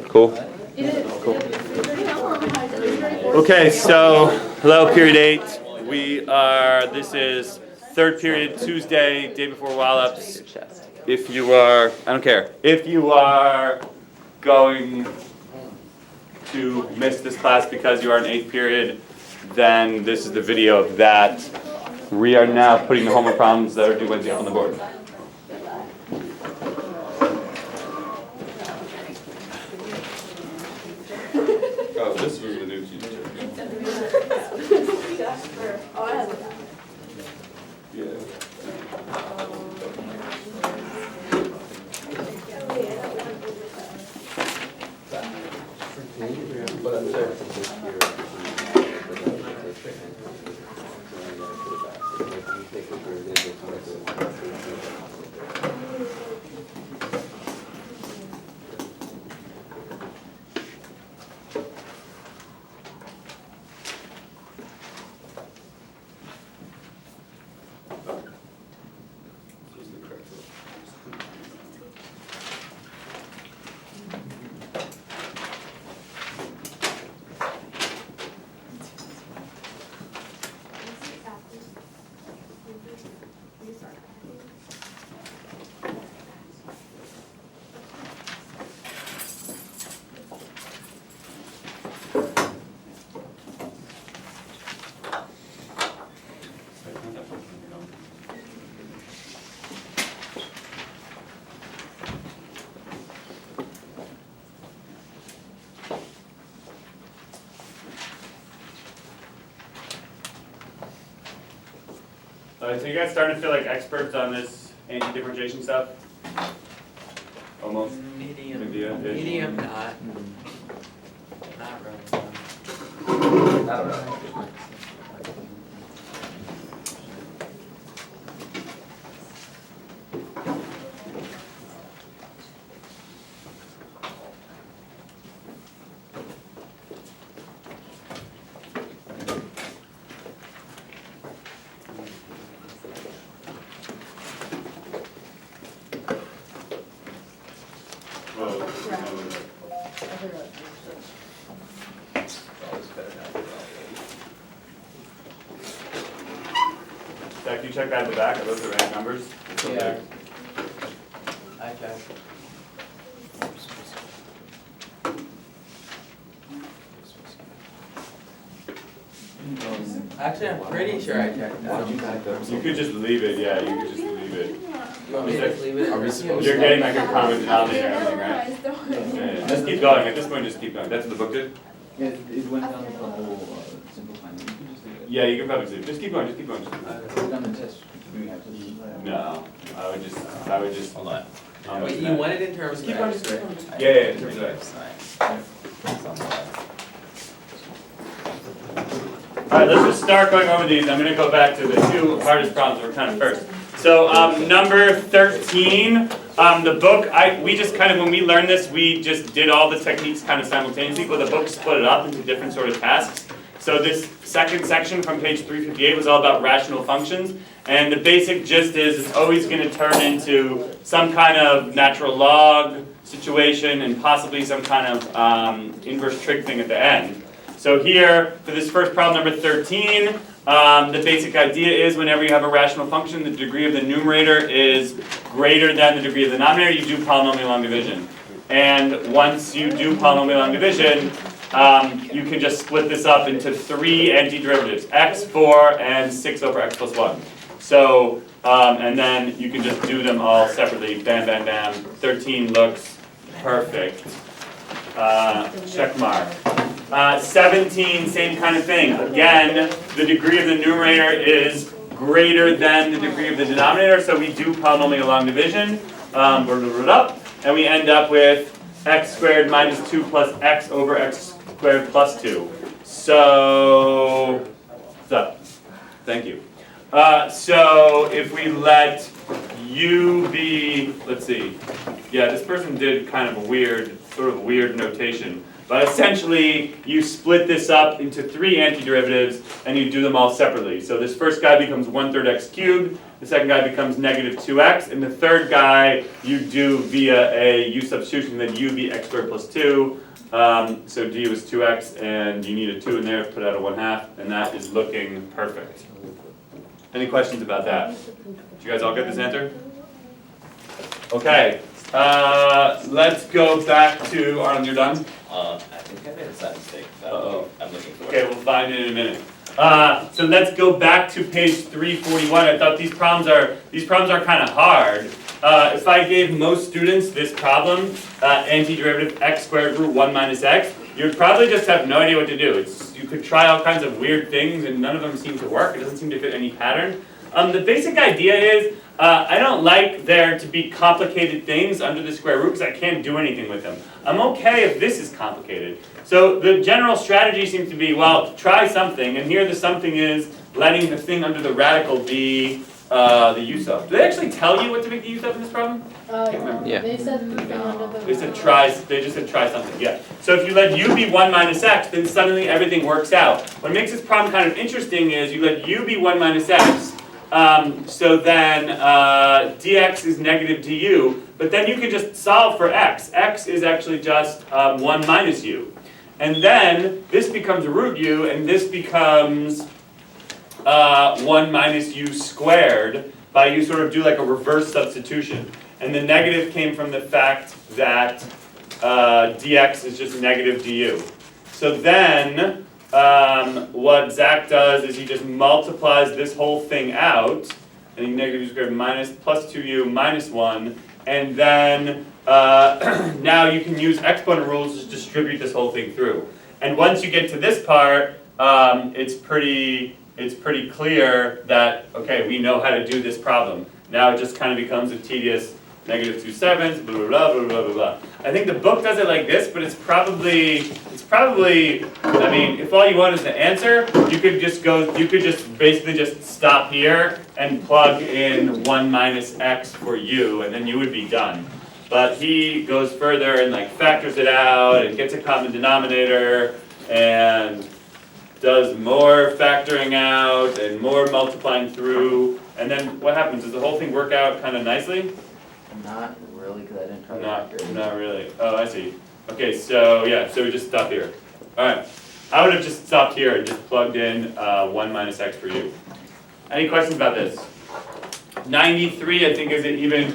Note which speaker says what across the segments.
Speaker 1: Cool? Okay, so hello, period 8. This is third period, Tuesday, day before Wallops. If you are, I don't care. If you are going to miss this class because you are in 8th period, then this is the video of that. We are now putting the homework problems that are due Wednesday up on the board. Oh, this was the new teacher. Yeah. So you guys starting to feel like experts on this antidifferentiation stuff? Almost?
Speaker 2: Medium, not really. Not really.
Speaker 1: Zach, you check that at the back? Are those the right numbers?
Speaker 2: Yeah. I checked. Actually, I'm pretty sure I checked that.
Speaker 1: You could just leave it, yeah, you could just leave it.
Speaker 2: You want me to just leave it?
Speaker 3: Are we supposed
Speaker 1: You're getting like a common denominator and everything, right? Yeah. Just keep going, at this point just keep going. That's what the book did?
Speaker 3: Yeah, it went down the whole simplifying. You can just leave it.
Speaker 1: Yeah, you can probably leave it. Just keep going, just keep going.
Speaker 3: We've done the test. Do we have to leave?
Speaker 1: No, I would just.
Speaker 3: Hold on.
Speaker 2: Wait, you want it in terms of
Speaker 1: Keep going,
Speaker 2: X,
Speaker 1: just keep
Speaker 2: right?
Speaker 1: going. Yeah, in terms of X. Alright, let's just start going over these. I'm going to go back to the two hardest problems that were kind of first. So number 13, the book, we just kind of, when we learned this, we just did all the techniques kind of simultaneously, but the book split it up into different sort of tasks. So this second section from page 358 was all about rational functions. And the basic gist is it's always going to turn into some kind of natural log situation and possibly some kind of inverse trig thing at the end. So here, for this first problem, number 13, the basic idea is whenever you have a rational function, the degree of the numerator is greater than the degree of the denominator, you do polynomial long division. And once you do polynomial long division, you can just split this up into 3 antiderivatives, x, 4, and 6 over x plus 1. So, and then you can just do them all separately, bam, bam, bam. 13 looks perfect. Check mark. 17, same kind of thing. Again, the degree of the numerator is greater than the degree of the denominator, so we do polynomial long division, and we end up with x squared minus 2 plus x over x squared plus 2. So, thank you. So if we let u be, let's see, yeah, this person did kind of a weird, sort of weird notation. But essentially, you split this up into 3 antiderivatives and you do them all separately. So this first guy becomes 1/3 x cubed, the second guy becomes negative 2x, and the third guy you do via a u substitution, then u be x squared plus 2. So du is 2x, and you need a 2 in there, put out a 1/2, and that is looking perfect. Any questions about that? Did you guys all get this answer? Okay, let's go back to, Arnold, you're done?
Speaker 4: I think I made a side mistake.
Speaker 1: Uh-oh.
Speaker 4: I'm looking for
Speaker 1: Okay,
Speaker 4: it.
Speaker 1: we'll find it in a minute. So let's go back to page 341. I thought these problems are kind of hard. If I gave most students this problem, antiderivative x squared root 1 minus x, you would probably just have no idea what to do. You could try all kinds of weird things and none of them seem to work. It doesn't seem to fit any pattern. The basic idea is, I don't like there to be complicated things under the square root because I can't do anything with them. I'm okay if this is complicated. So the general strategy seems to be, well, try something, and here the something is letting the thing under the radical be the u sub. Do they actually tell you what to make the u sub in this problem?
Speaker 5: Yeah.
Speaker 6: They said nothing under the.
Speaker 1: They just said try something, yeah. So if you let u be 1 minus x, then suddenly everything works out. What makes this problem kind of interesting is you let u be 1 minus x, so then dx is negative du, but then you can just solve for x. X is actually just 1 minus u. And then this becomes root u, and this becomes 1 minus u squared by you sort of do like a reverse substitution. And the negative came from the fact that dx is just negative du. So then what Zach does is he just multiplies this whole thing out, and he negative u squared minus plus 2u minus 1, and then now you can use exponent rules to distribute this whole thing through. And once you get to this part, it's pretty clear that, okay, we know how to do this problem. Now it just kind of becomes a tedious negative 2/7, blah, blah, blah, blah, blah, blah. I think the book does it like this, but it's probably, I mean, if all you want is the answer, you could just basically just stop here and plug in 1 minus x for u, and then you would be done. But he goes further and like factors it out and gets a common denominator and does more factoring out and more multiplying through. And then what happens? Does the whole thing work out kind of nicely?
Speaker 3: Not really, because I didn't try to factor it.
Speaker 1: Not really. Oh, I see. Okay, so yeah, so we just stop here. All right. I would have just stopped here and just plugged in 1 minus x for u. Any questions about this? 93, I think, is an even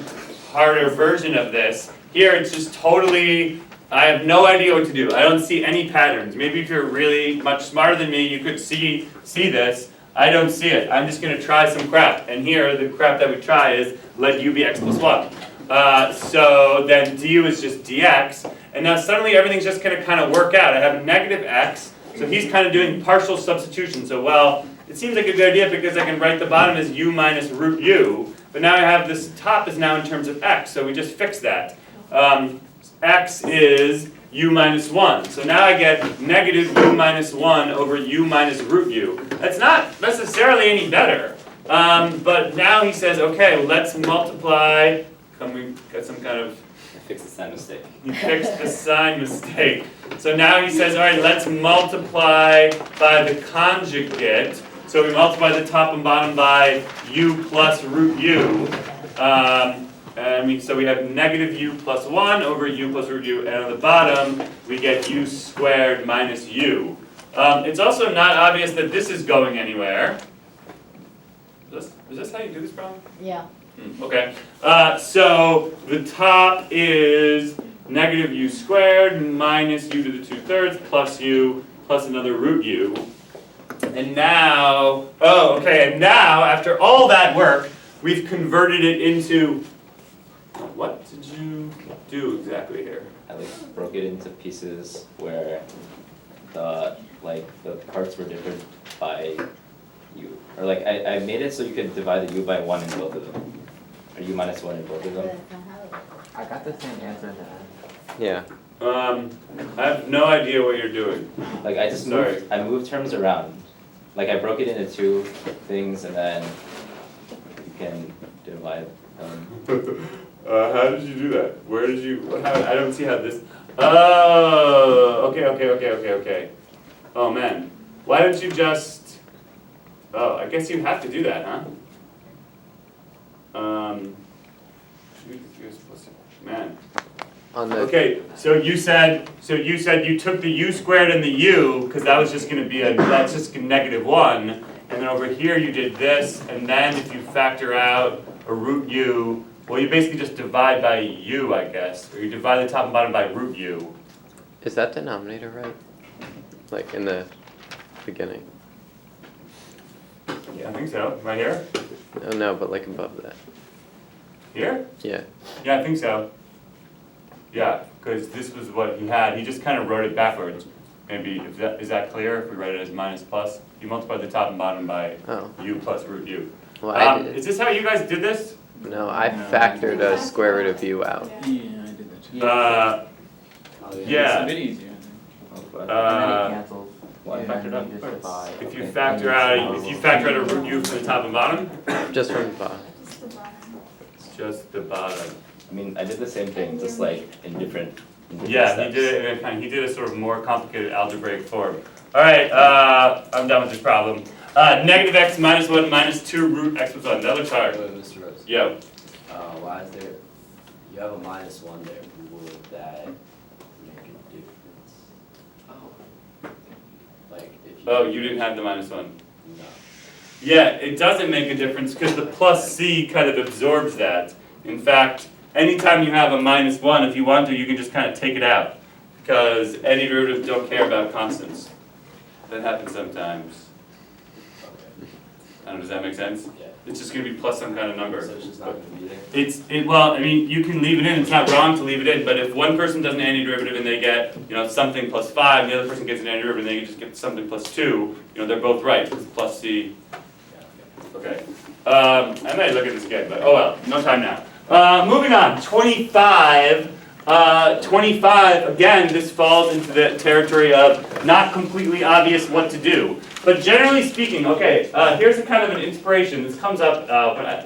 Speaker 1: harder version of this. Here, it's just totally, I have no idea what to do. I don't see any patterns. Maybe if you're really much smarter than me, you could see this. I don't see it. I'm just going to try some crap. And here, the crap that we try is let u be x plus 1. So then du is just dx. And now suddenly everything's just going to kind of work out. I have negative x. So he's kind of doing partial substitution. So, well, it seems like a good idea because I can write the bottom as u minus root u. But now I have this top is now in terms of x. So we just fix that. X is u minus 1. So now I get negative u minus 1 over u minus root u. That's not necessarily any better. But now he says, okay, let's multiply. Can we get some kind of...
Speaker 4: I fixed the sign mistake.
Speaker 1: He fixed the sign mistake. So now he says, all right, let's multiply by the conjugate. So we multiply the top and bottom by u plus root u. So we have negative u plus 1 over u plus root u, and on the bottom we get u squared minus u. It's also not obvious that this is going anywhere. Is this how you do this problem?
Speaker 6: Yeah.
Speaker 1: Okay. So the top is negative u squared minus u to the 2/3 plus u plus another root u. And now, and now after all that work, we've converted it into, what did you do exactly here?
Speaker 4: I broke it into pieces where the parts were different by u. Or I made it so you could divide the u by 1 in both of them. Or u minus 1 in both of them.
Speaker 3: I got the same answer then.
Speaker 5: Yeah.
Speaker 1: I have no idea what you're doing.
Speaker 4: I moved terms around. I broke it into 2 things and then you can divide them.
Speaker 1: How did you do that? Where did you, I don't see how this, Oh, okay. Oh man, why don't you just, oh, I guess you have to do that, huh? Man.
Speaker 5: On the
Speaker 1: Okay, so you said you took the u squared and the u, because that was just gonna be that's just -1, and then over here you did this, and then if you factor out a root u, well, you basically just divide by u, I guess, or you divide the top and bottom by root u.
Speaker 5: is that denominator right? Like in the beginning?
Speaker 1: I think so, right here?
Speaker 5: Oh no, but like above that.
Speaker 1: Here?
Speaker 5: Yeah.
Speaker 1: Yeah, I think so. Yeah, because this was what he had, he just kind of wrote it backwards. Maybe, is that clear, if we write it as minus plus? You multiply the top and bottom by
Speaker 5: Oh.
Speaker 1: u plus root u.
Speaker 5: Well, I did.
Speaker 1: Is this how you guys did this?
Speaker 5: No, I factored a square root of u out.
Speaker 3: Yeah, I did that too.
Speaker 1: Yeah.
Speaker 3: It's a bit easier,
Speaker 4: Oh,
Speaker 3: I
Speaker 1: Uh,
Speaker 3: cancels.
Speaker 4: Why factor it out first?
Speaker 1: If you factor out a root u from the top and bottom,
Speaker 5: Just from the bottom.
Speaker 1: it's just the bottom.
Speaker 4: I mean, I did the same thing, just like in different
Speaker 1: Yeah,
Speaker 4: steps.
Speaker 1: he did it in a kind, he did a sort of more complicated algebraic form. Alright, I'm done with this problem. Negative x minus 1 minus 2 root x plus 1, that looks hard.
Speaker 6: Wait, Mr. Rose.
Speaker 1: Yo,
Speaker 6: Why is there, you have a -1 there, would that make a difference? Like, if you.
Speaker 1: oh, you didn't have the minus 1.
Speaker 6: No.
Speaker 1: Yeah, it doesn't make a difference because the plus c kind of absorbs that. In fact, anytime you have a minus 1, if you want to, you can just kind of take it out. Because antiderivatives don't care about constants. That happens sometimes.
Speaker 6: Okay,
Speaker 1: I don't know, does that make sense?
Speaker 6: yeah.
Speaker 1: It's just going to be plus some kind of number.
Speaker 6: So it's just not gonna be there?
Speaker 1: Well, I mean, you can leave it in, it's not wrong to leave it in, but if one person does an antiderivative and they get, something plus 5, and the other person gets an antiderivative and they just get something plus 2, they're both right, because plus c.
Speaker 6: Yeah, okay.
Speaker 1: Okay. I might look at this again, but oh well, no time now. Moving on, 25. 25, again, this falls into the territory of not completely obvious what to do. But generally speaking, okay, here's a kind of an inspiration. This comes up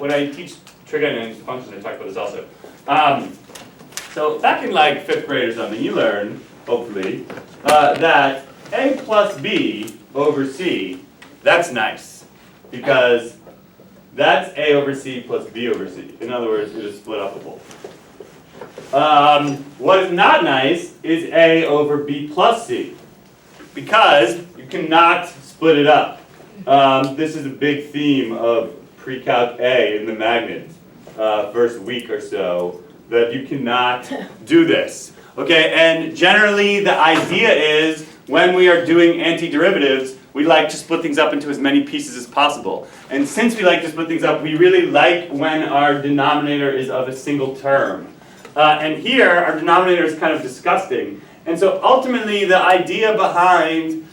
Speaker 1: when I teach trig and functions, I talk about this also. So back in like 5th grade or something, you learn, hopefully, that a plus b over c, that's nice. Because that's a over c plus b over c. In other words, it is split upable. What is not nice is a over b plus c, because you cannot split it up. This is a big theme of pre-calc A in the magnet, first week or so, that you cannot do this. Okay, and generally the idea is when we are doing antiderivatives, we like to split things up into as many pieces as possible. And since we like to split things up, we really like when our denominator is of a single term. And here, our denominator is kind of disgusting. And so ultimately, the idea behind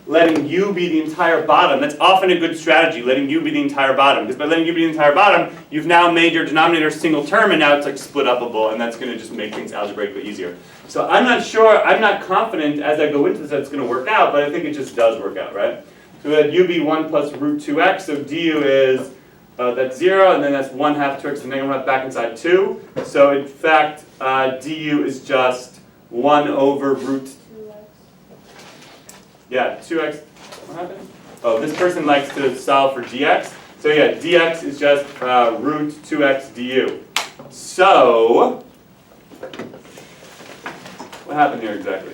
Speaker 1: letting u be the entire bottom, that's often a good strategy, letting u be the entire bottom. Because by letting u be the entire bottom, you've now made your denominator a single term, and now it's like split upable, and that's going to just make things algebraically easier. So I'm not sure, I'm not confident as I go into this that it's going to work out, but I think it just does work out, right? So we had u be 1 plus root 2x, so du is that's 0, and then that's 1/2 2x, and then I'm going to have back inside 2. So in fact, du is just 1 over root. Yeah, 2x. What happened? Oh, this person likes to solve for gx. So yeah, dx is just root 2x du. So, what happened here exactly?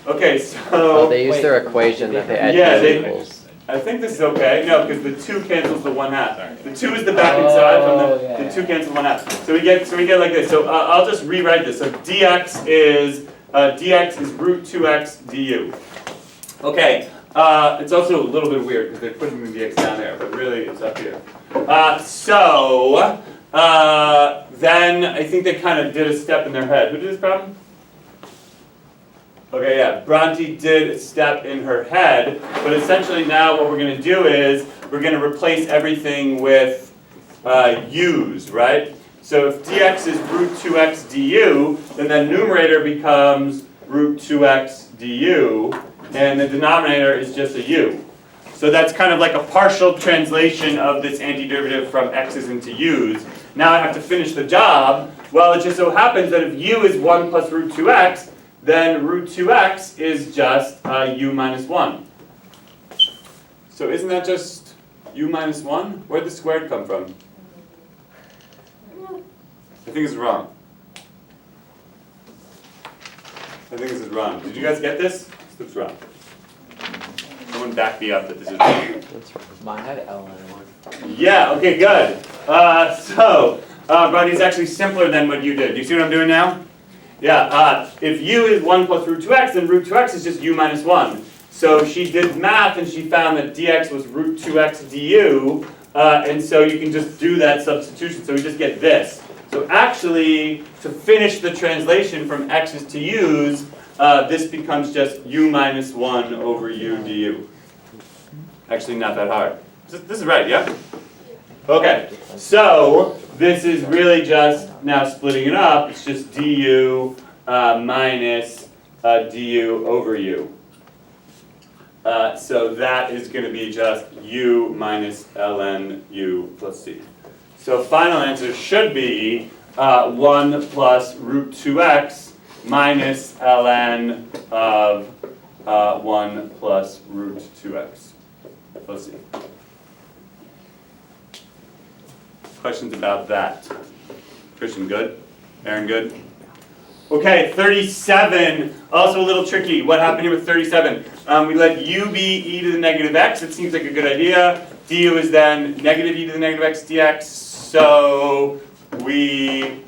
Speaker 1: Okay, so.
Speaker 5: Oh, they use their equation that they add
Speaker 1: Yeah,
Speaker 5: to
Speaker 1: they-
Speaker 5: equals.
Speaker 1: I think this is okay. No, because the 2 cancels the 1/2. The 2 is the back inside from the 2 cancels 1/2. So we get like this. So I'll just rewrite this. So dx is root 2x du. Okay. It's also a little bit weird because they're putting the dx down there, but really it's up here. Then I think they kind of did a step in their head. Who did this problem? Okay, yeah, Bronte did a step in her head, but essentially now what we're going to do is we're going to replace everything with u's, right? So if dx is root 2x du, then the numerator becomes root 2x du, and the denominator is just a u. So that's kind of like a partial translation of this antiderivative from x's into u's. Now I have to finish the job, Well, it just so happens that if u is 1 plus root 2x, then root 2x is just u minus 1. So isn't that just u minus 1? Where'd the squared come from? I think it's wrong. I think this is wrong. Did you guys get this? This looks wrong. Someone back me up that this is wrong.
Speaker 5: That's right.
Speaker 2: Mine had L in one.
Speaker 1: Yeah, okay, good. But it's actually simpler than what you did. Do you see what I'm doing now? Yeah, if u is 1 plus root 2x, then root 2x is just u minus 1. So she did math and she found that dx was root 2x du, and so you can just do that substitution. So we just get this. So actually, to finish the translation from x's to u's, this becomes just u minus 1 over u du. Actually, not that hard. This is right, yeah? Okay, so this is really just, now splitting it up, it's just du minus du over u. So that is going to be just u minus ln u plus c. So final answer should be 1 plus root 2x minus ln of 1 plus root 2x plus c. Questions about that? Christian, good? Aaron, good? Okay, 37, also a little tricky. What happened here with 37? We let u be e to the negative x. It seems like a good idea. Du is then negative e to the negative x dx. So we,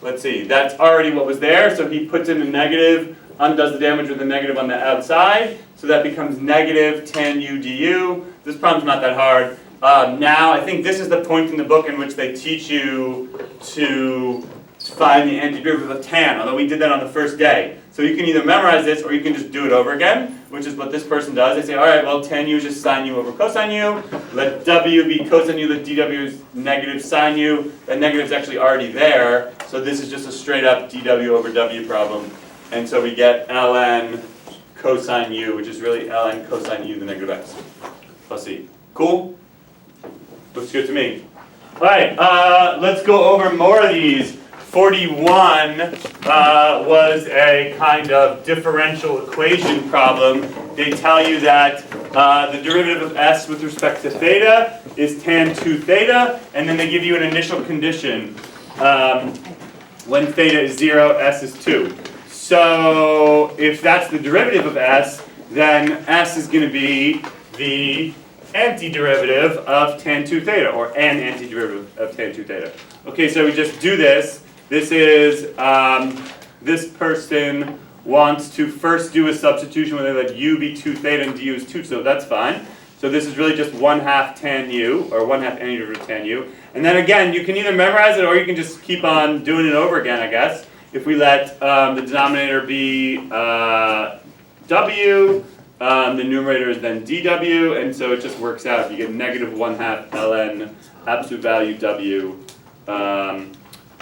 Speaker 1: let's see, that's already what was there. So he puts in a negative, undoes the damage with a negative on the outside. So that becomes negative tan u du. This problem's not that hard. Now, I think this is the point in the book in which they teach you to find the antiderivative of tan, although we did that on the first day. So you can either memorize this or you can just do it over again, which is what this person does. They say, all right, well, tan u is just sine u over cosine u. Let w be cosine u, let dw is negative sine u. That negative is actually already there, so this is just a straight up dw over w problem. And so we get ln cosine u, which is really ln cosine u to the negative x plus c. Cool? Looks good to me. All right, let's go over more of these. 41 was a kind of differential equation problem. They tell you that the derivative of s with respect to theta is tan 2 theta, and then they give you an initial condition. When theta is 0, s is 2. So if that's the derivative of s, then s is going to be the antiderivative of tan 2 theta, or an antiderivative of tan 2 theta. Okay, so we just do this. This is, this person wants to first do a substitution where they let u be 2 theta and du is 2, so that's fine. So this is really just 1/2 tan u, or 1/2 antiderivative of tan u. And then again, you can either memorize it or you can just keep on doing it over again, I guess. If we let the denominator be w, the numerator is then dw, and so it just works out. You get negative 1/2 ln absolute value w.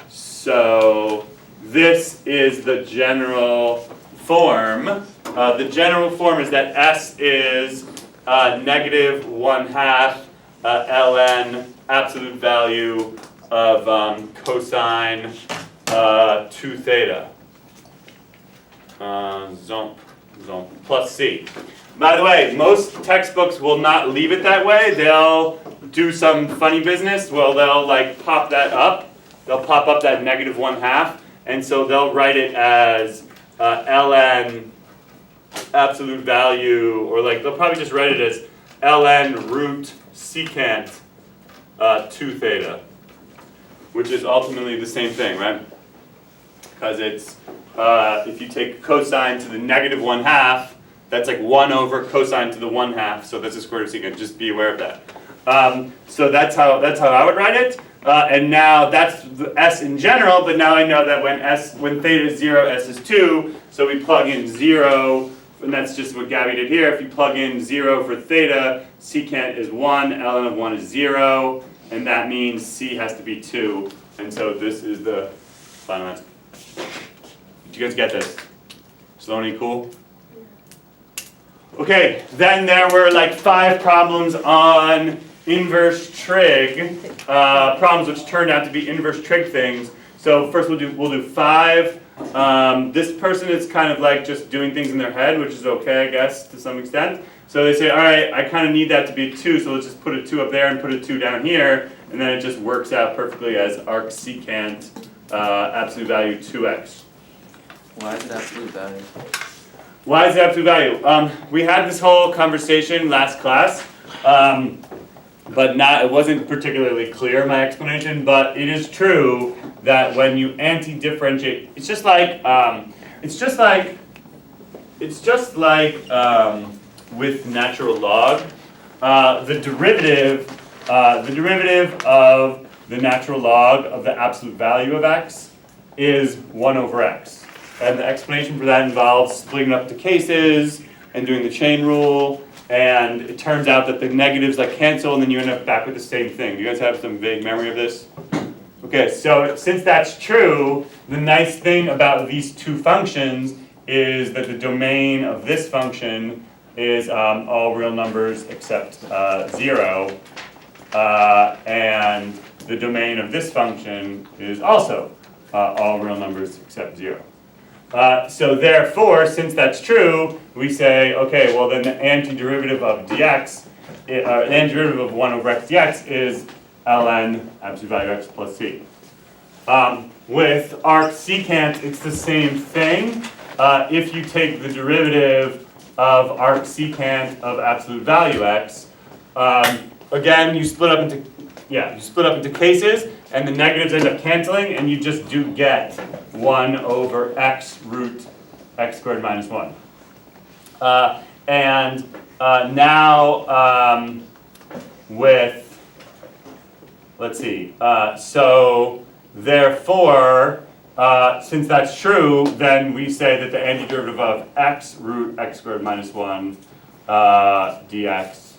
Speaker 1: So this is the general form. The general form is that s is negative 1/2 ln absolute value of cosine 2 theta. Zomp plus c. By the way, most textbooks will not leave it that way. They'll do some funny business. Well, they'll like pop that up. They'll pop up that negative 1/2, and so they'll write it as ln absolute value, or like they'll probably just write it as ln root secant 2 theta, which is ultimately the same thing, right? Because it's if you take cosine to the negative 1/2, that's like 1 over cosine to the 1/2, so that's the square root of secant. Just be aware of that. So that's how I would write it. And now that's the s in general, but now I know that when theta is 0, s is 2, so we plug in 0, and that's just what Gabby did here. If you plug in 0 for theta, secant is 1, ln of 1 is 0, and that means c has to be 2, and so this is the final answer. Did you guys get this? Saloni, cool? Okay, then there were like 5 problems on inverse trig problems which turned out to be inverse trig things. So first we'll do 5. This person is kind of like just doing things in their head, which is okay, I guess, to some extent. So they say, all right, I kind of need that to be 2, so let's just put a 2 up there and put a 2 down here, and then it just works out perfectly as arc secant absolute value 2x.
Speaker 5: Why is it absolute value?
Speaker 1: Why is it absolute value? We had this whole conversation last class, but it wasn't particularly clear, my explanation, but it is true that when you anti-differentiate, it's just like with natural log, the derivative of the natural log of the absolute value of x is 1 over x. And the explanation for that involves splitting it up into cases and doing the chain rule, and it turns out that the negatives like cancel and then you end up back with the same thing. Do you guys have some vague memory of this? Okay, so since that's true, the nice thing about these two functions is that the domain of this function is all real numbers except 0, and the domain of this function is also all real numbers except 0. So therefore, since that's true, we say, okay, well then the antiderivative of dx, the antiderivative of 1 over x dx is ln absolute value x plus c. With arc secant, it's the same thing. If you take the derivative of arc secant of absolute value x, again, you split up into cases, and the negatives end up canceling, and you just do get 1 over x root x squared minus 1. Now with, let's see, so therefore, since that's true, then we say that the antiderivative of x root x squared minus 1 dx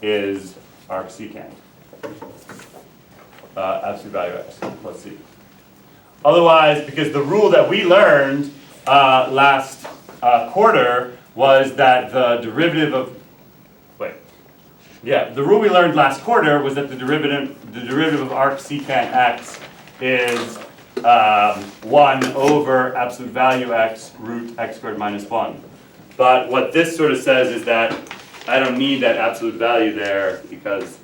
Speaker 1: is arc secant. Absolute value x plus c. Otherwise, because the rule that we learned last quarter was that the derivative of, the rule we learned last quarter was that the derivative of arc secant x is 1 over absolute value x root x squared minus 1. But what this sort of says is that I don't need that absolute value there because,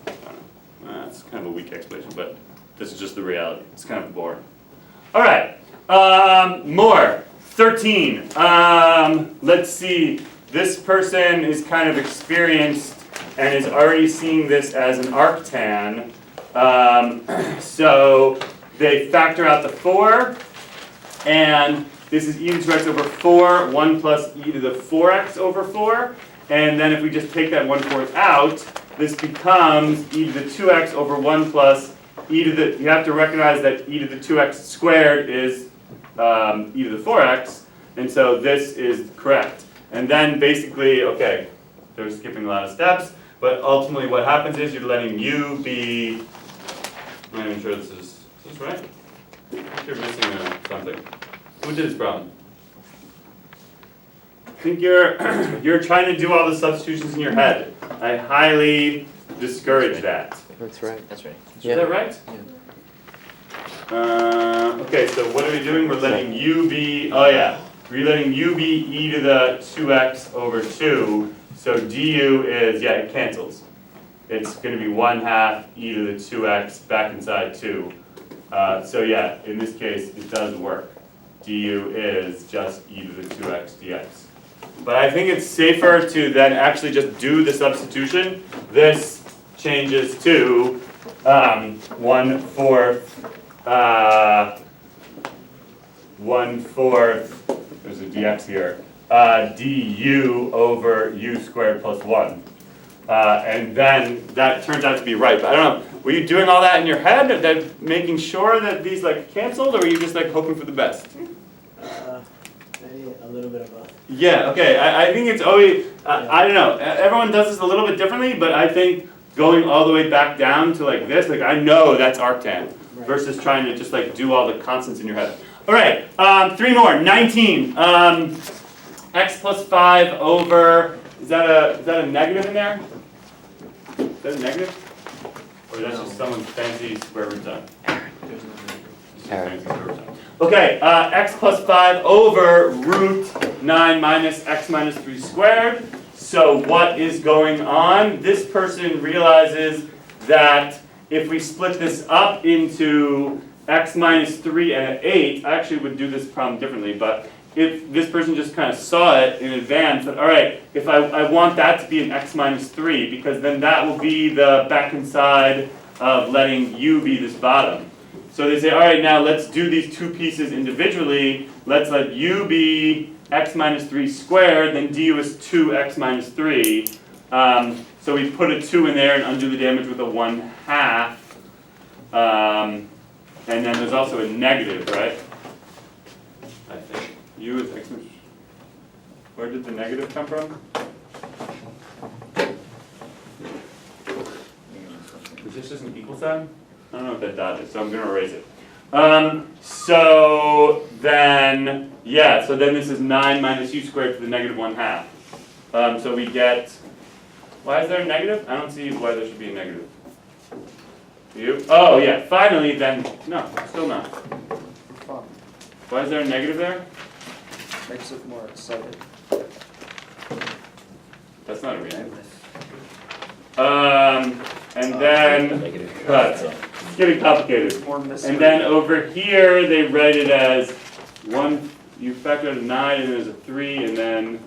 Speaker 1: it's kind of a weak explanation, but this is just the reality. It's kind of boring. All right, more. 13. Let's see. This person is kind of experienced and is already seeing this as an arctan. So they factor out the 4, and this is e to the 2x over 4, 1 plus e to the 4x over 4. And then if we just take that 1/4 out, this becomes e to the 2x over 1 plus e to the, you have to recognize that e to the 2x squared is e to the 4x, and so this is correct. And then basically, okay, they're skipping a lot of steps, but ultimately what happens is you're letting u be, I'm not even sure is this right? I think you're missing something. Who did this problem? I think you're trying to do all the substitutions in your head. I highly discourage that.
Speaker 5: That's right.
Speaker 4: That's right.
Speaker 1: Is that right?
Speaker 5: Yeah.
Speaker 1: Okay, so what are we doing? We're letting u be, we're letting u be e to the 2x over 2. So du is, it cancels. It's going to be 1/2 e to the 2x back inside 2. So in this case, it does work. Du is just e to the 2x dx. But I think it's safer to then actually just do the substitution. This changes to 1/4, 1/4, there's a dx here, du over u squared plus 1. And then that turns out to be right. But I don't know, were you doing all that in your head? That making sure that these canceled, or were you just hoping for the best?
Speaker 2: Maybe a little bit of both.
Speaker 1: Yeah, okay. I think it's always, I don't know, everyone does this a little bit differently, but I think going all the way back down to this, I know that's arctan, versus trying to just do all the constants in your head. All right, 3 more. 19. X plus 5 over, is that a negative in there? Is that a negative? Or that's just someone's fancy square root time.
Speaker 5: Aaron.
Speaker 1: Okay, x plus 5 over root 9 minus x minus 3 squared. So what is going on? This person realizes that if we split this up into x minus 3 and an 8, I actually would do this problem differently, but if this person just kind of saw it in advance, that all right, if I want that to be an x minus 3, because then that will be the back-hand side of letting u be this bottom. So they say, all right, now let's do these two pieces individually. Let's let u be x minus 3 squared, then du is 2x minus 3. So we put a 2 in there and undo the damage with a 1/2. And then there's also a negative, right? I think. U is x minus. Where did the negative come from? Is this just an equal sign? I don't know what that dot is, so I'm going to erase it. So then, yeah, so then this is 9 minus u squared to the negative 1/2. So we get, why is there a negative? I don't see why there should be a negative. You? Oh, yeah, finally then, no, still not. Why is there a negative there?
Speaker 7: Makes it more exciting.
Speaker 1: That's not a reason. And then, it's getting complicated.
Speaker 7: More mystery.
Speaker 1: And then over here, they write it as 1, you factor out a 9, and there's a 3, and then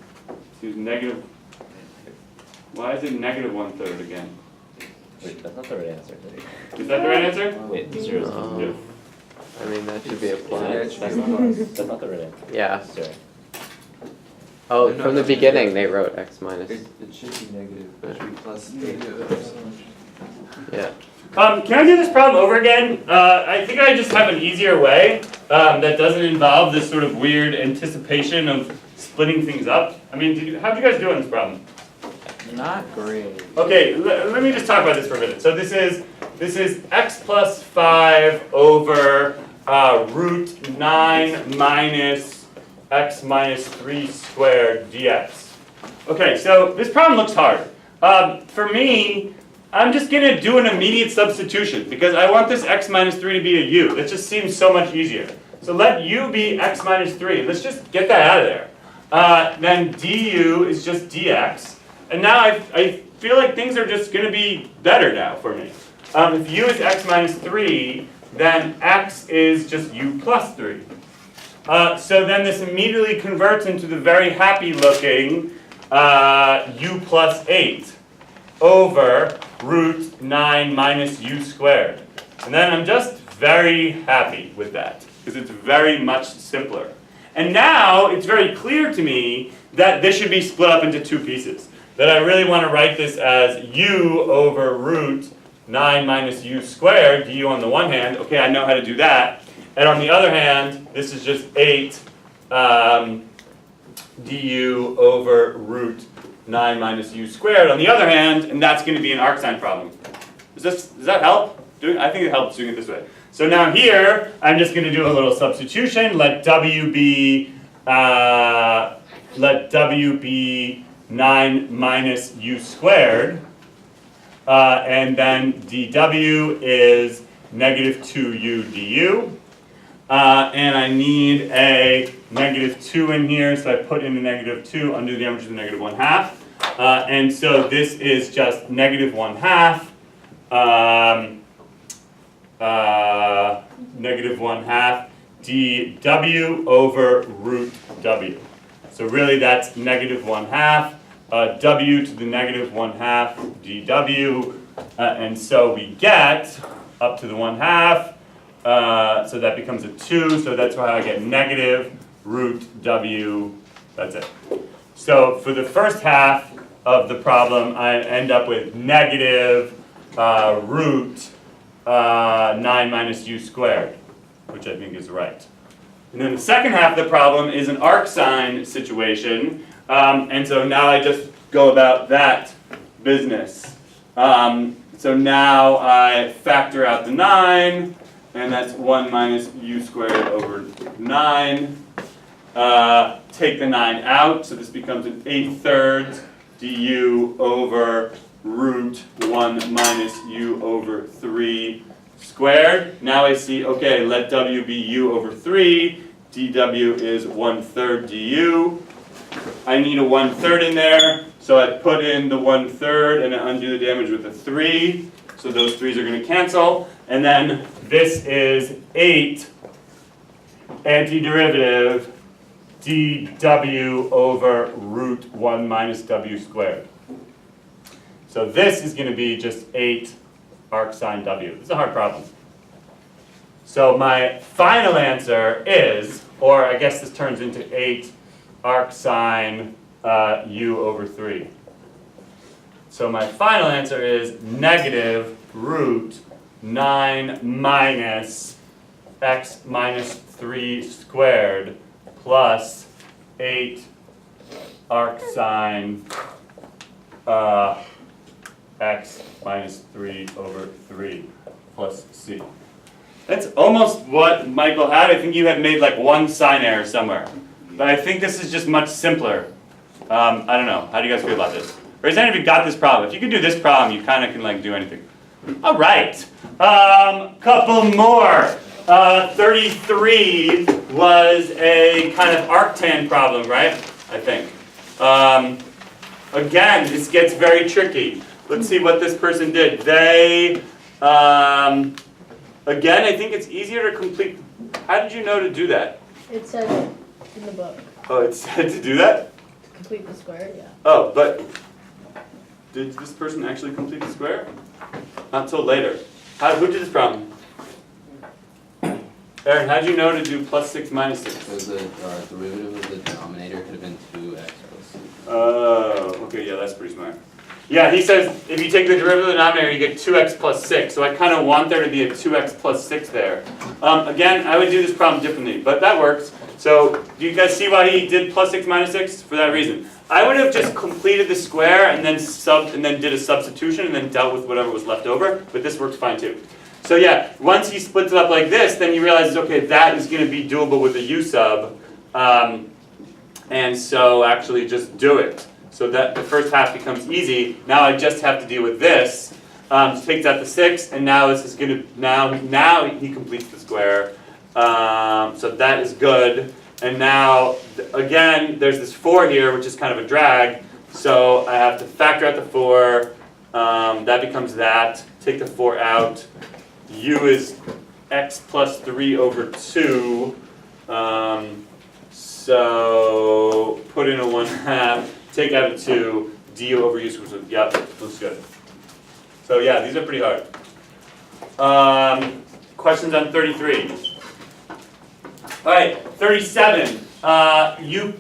Speaker 1: use negative. Why is it negative 1/3 again?
Speaker 4: Wait, that's not the right answer.
Speaker 1: Is that the right answer?
Speaker 4: Wait, zeros.
Speaker 5: No. I mean, that should be
Speaker 7: Yeah,
Speaker 5: applied.
Speaker 7: it should
Speaker 4: That's
Speaker 7: be
Speaker 4: not,
Speaker 7: plus.
Speaker 4: that's not the right answer.
Speaker 5: Yeah.
Speaker 4: Sorry.
Speaker 5: Oh,
Speaker 7: No,
Speaker 5: from the
Speaker 7: no,
Speaker 5: beginning, they wrote x minus.
Speaker 7: It should be negative. It should be plus 8.
Speaker 5: Yeah.
Speaker 1: Can I do this problem over again? I think I just have an easier way that doesn't involve this sort of weird anticipation of splitting things up. I mean, how'd you guys do on this problem?
Speaker 7: Not great.
Speaker 1: Okay, let me just talk about this for a minute. So this is x plus 5 over root 9 minus x minus 3 squared dx. Okay, so this problem looks hard. For me, I'm just going to do an immediate substitution because I want this x minus 3 to be a u. That just seems so much easier. So let u be x minus 3. Let's just get that out of there. Then du is just dx. And now I feel like things are just going to be better now for me. If u is x minus 3, then x is just u plus 3. So then this immediately converts into the very happy looking u plus 8 over root 9 minus u squared. And then I'm just very happy with that because it's very much simpler. And now it's very clear to me that this should be split up into two pieces. That I really want to write this as u over root 9 minus u squared, du on the one hand. Okay, I know how to do that. And on the other hand, this is just 8 du over root 9 minus u squared on the other hand, and that's going to be an arcsign problem. Does that help? I think it helps doing it this way. So now here, I'm just going to do a little substitution. Let w be 9 minus u squared, and then dw is negative 2u du. And I need a negative 2 in here, so I put in a negative 2, undo the damage of the negative 1/2. And so this is just negative 1/2, negative 1/2 dw over root w. So really that's negative 1/2, w to the negative 1/2 dw, and so we get up to the 1/2. So that becomes a 2, so that's why I get negative root w, that's it. So for the first half of the problem, I end up with negative root 9 minus u squared, which I think is right. And then the second half of the problem is an arcsign situation, and so now I just go about that business. So now I factor out the 9, and that's 1 minus u squared over 9. Take the 9 out, so this becomes an 8/3 du over root 1 minus u over 3 squared. Now I see, okay, let w be u over 3. dw is 1/3 du. I need a 1/3 in there, so I put in the 1/3 and I undo the damage with a 3. So those 3's are going to cancel. And then this is 8 antiderivative dw over root 1 minus w squared. So this is going to be just 8 arc sine w. This is a hard problem. So my final answer is, or I guess this turns into 8 arc sine u over 3. So my final answer is negative root 9 minus x minus 3 squared plus 8 arc sine x minus 3 over 3 plus c. That's almost what Michael had. I think you had made like one sign error somewhere. But I think this is just much simpler. I don't know. How do you guys feel about this? Or has anyone even got this problem? If you can do this problem, you kind of can like do anything. All right. Couple more. 33 was a kind of arctan problem, right? I think. Again, this gets very tricky. Let's see what this person did. They, again, I think it's easier to complete. How did you know to do that?
Speaker 8: It said it in the book.
Speaker 1: Oh, it said to do that?
Speaker 8: To complete the square, yeah.
Speaker 1: Oh, but did this person actually complete the square? Not till later. Who did this problem? Aaron, how did you know to do plus 6 minus 6?
Speaker 6: So the derivative of the denominator could have been 2x plus 6.
Speaker 1: Oh, okay, yeah, that's pretty smart. Yeah, he says if you take the derivative of the denominator, you get 2x plus 6. So I kind of want there to be a 2x plus 6 there. Again, I would do this problem differently, but that works. So do you guys see why he did plus 6 minus 6? For that reason. I would have just completed the square and then did a substitution and then dealt with whatever was left over, but this works fine too. So yeah, once he splits it up like this, then he realizes, okay, that is going to be doable with a u sub, and so actually just do it. So that the first half becomes easy. Now I just have to deal with this. Takes out the 6, and now this is going to now he completes the square. So that is good. And now again, there's this 4 here, which is kind of a drag. So I have to factor out the 4. That becomes that. Take the 4 out. U is x plus 3 over 2. So put in a 1/2. Take out a 2, du over u squared. Yep, looks good. So yeah, these are pretty hard. Questions on 33. All right, 37.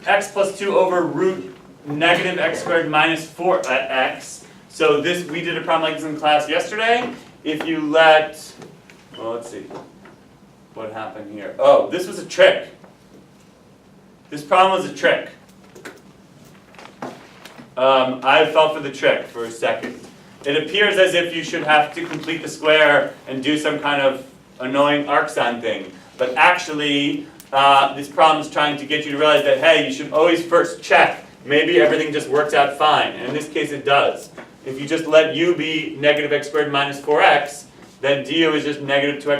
Speaker 1: X plus 2 over root negative x squared minus 4x. So this, we did a problem like this in class yesterday. If you let, well, let's see. What happened here? Oh, this was a trick. This problem was a trick. I fell for the trick for a second. It appears as if you should have to complete the square and do some kind of annoying arcsine thing. But actually, this problem is trying to get you to realize that, hey, you should always first check. Maybe everything just works out fine. And in this case, it does. If you just let u be negative x squared minus 4x, then du is just negative 2x.